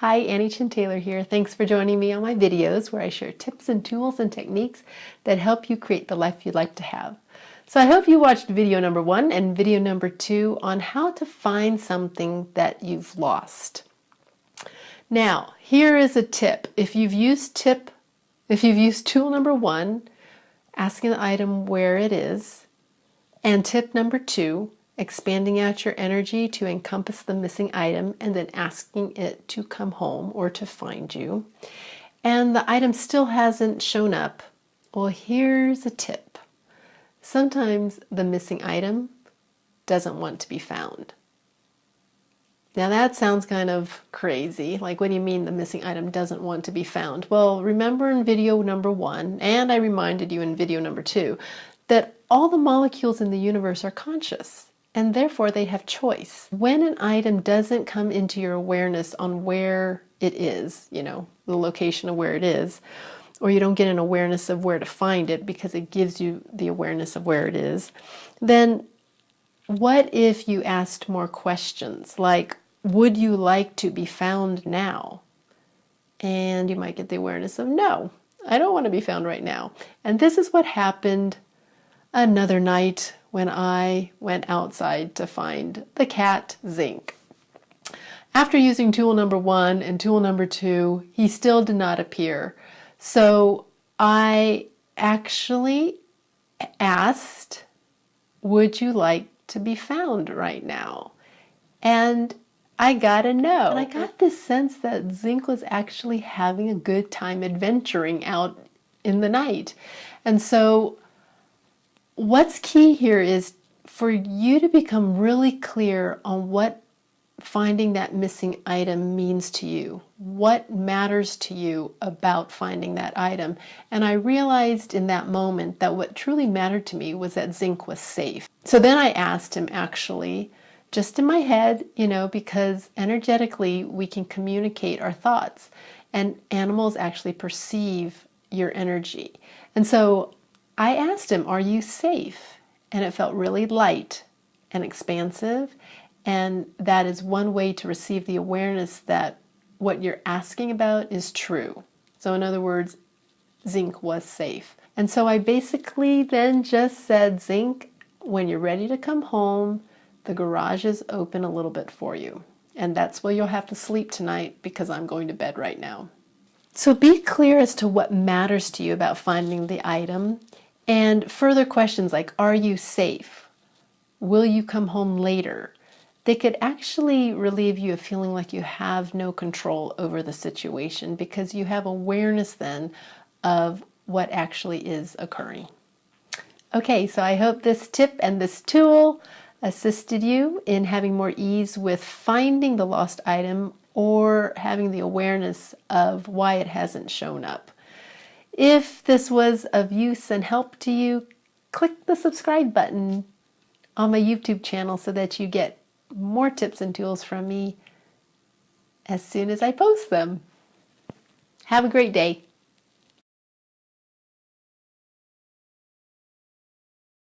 Hi, Annie Taylor here. Thanks for joining me on my videos where I share tips and tools and techniques that help you create the life you'd like to have. So I hope you watched video number 1 and video number 2 on how to find something that you've lost. Now, here is a tip. If you've used tool number 1, asking the item where it is, and tip number 2, expanding out your energy to encompass the missing item and then asking it to come home or to find you, and the item still hasn't shown up, well, here's a tip. Sometimes the missing item doesn't want to be found. Now that sounds kind of crazy. Like, what do you mean the missing item doesn't want to be found? Well, remember in video number 1, and I reminded you in video number 2, that all the molecules in the universe are conscious, and therefore they have choice. When an item doesn't come into your awareness on where it is, the location of where it is, or you don't get an awareness of where to find it because it gives you the awareness of where it is, then what if you asked more questions like, would you like to be found now? And you might get the awareness of, no, I don't want to be found right now. And this is what happened another night when I went outside to find the cat Zinc. After using tool number 1 and tool number 2, he still did not appear. So I actually asked, would you like to be found right now? And I got a no. And I got this sense that Zinc was actually having a good time adventuring out in the night. And so what's key here is for you to become really clear on what finding that missing item means to you. What matters to you about finding that item? And I realized in that moment that what truly mattered to me was that Zinc was safe. So then I asked him, actually, just in my head, because energetically we can communicate our thoughts, and animals actually perceive your energy. And so I asked him, are you safe? And it felt really light and expansive. And that is one way to receive the awareness that what you're asking about is true. So in other words, Zinc was safe. And so I basically then just said, Zinc, when you're ready to come home, the garage is open a little bit for you. And that's where you'll have to sleep tonight because I'm going to bed right now. So be clear as to what matters to you about finding the item. And further questions like, are you safe? Will you come home later? They could actually relieve you of feeling like you have no control over the situation because you have awareness then of what actually is occurring. Okay, so I hope this tip and this tool assisted you in having more ease with finding the lost item or having the awareness of why it hasn't shown up. If this was of use and help to you, click the subscribe button on my YouTube channel so that you get more tips and tools from me as soon as I post them. Have a great day.